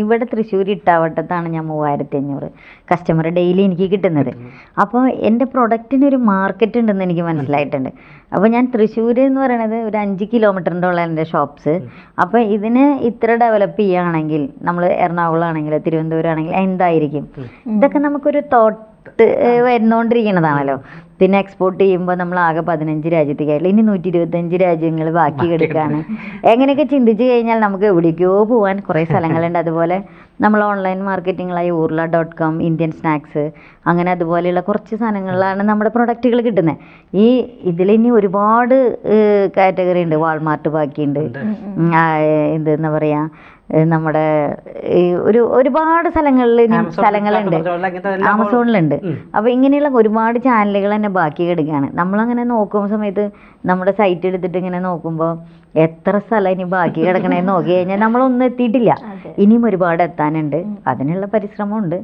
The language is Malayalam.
ഇവിടെ തൃശ്ശൂർ ഇട്ടാവട്ടത്താണ് ഞാൻ 3500 കസ്റ്റമർ ഡെയിലി എനിക്ക് കിട്ടുന്നത്. അപ്പോൾ എൻ്റെ പ്രൊഡക്റ്റിനൊരു മാർക്കറ്റ് ഉണ്ടെന്ന് എനിക്ക് മനസ്സിലായിട്ടുണ്ട്. അപ്പോൾ ഞാൻ തൃശ്ശൂർ എന്ന് പറയുന്നത് ഒരു 5 കിലോമീറ്ററിൻ്റെ ഉള്ള എൻ്റെ ഷോപ്സ്. അപ്പോൾ ഇതിന് ഇത്ര ഡെവലപ്പ് ചെയ്യുകയാണെങ്കിൽ നമ്മൾ എറണാകുളം ആണെങ്കിൽ തിരുവനന്തപുരം ആണെങ്കിൽ എന്തായിരിക്കും, ഇതൊക്കെ നമുക്കൊരു തോട്ട് വരുന്നോണ്ടിരിക്കുന്നതാണല്ലോ. പിന്നെ എക്സ്പോർട്ട് ചെയ്യുമ്പോൾ നമ്മൾ ആകെ 15 രാജ്യത്തേക്കായില്ല, ഇനി 125 രാജ്യങ്ങൾ ബാക്കി കിടക്കുകയാണ്. എങ്ങനെയൊക്കെ ചിന്തിച്ച് കഴിഞ്ഞാൽ നമുക്ക് എവിടേക്കോ പോകാൻ കുറേ സ്ഥലങ്ങളുണ്ട്. അതുപോലെ നമ്മൾ ഓൺലൈൻ മാർക്കറ്റിങ്ങളായി urla.com, ഇന്ത്യൻ സ്നാക്സ്, അങ്ങനെ അതുപോലെയുള്ള കുറച്ച് സാധനങ്ങളിലാണ് നമ്മുടെ പ്രൊഡക്റ്റുകൾ കിട്ടുന്നത്. ഇതിലിനി ഒരുപാട് കാറ്റഗറി ഉണ്ട്. വാൾമാർട്ട് ബാക്കിയുണ്ട്, എന്താ പറയുക, നമ്മുടെ ഒരുപാട് സ്ഥലങ്ങളുണ്ട്, ആമസോണിലുണ്ട്. അപ്പോൾ ഇങ്ങനെയുള്ള ഒരുപാട് ചാനലുകൾ തന്നെ ബാക്കി കിടക്കുകയാണ്. നമ്മളങ്ങനെ നോക്കുന്ന സമയത്ത് നമ്മുടെ സൈറ്റ് എടുത്തിട്ട് ഇങ്ങനെ നോക്കുമ്പോൾ എത്ര സ്ഥലം ഇനി ബാക്കി കിടക്കണേന്ന് നോക്കി കഴിഞ്ഞാൽ നമ്മളൊന്നും എത്തിയിട്ടില്ല. ഇനിയും ഒരുപാട് എത്താനുണ്ട്. അതിനുള്ള പരിശ്രമമുണ്ട്.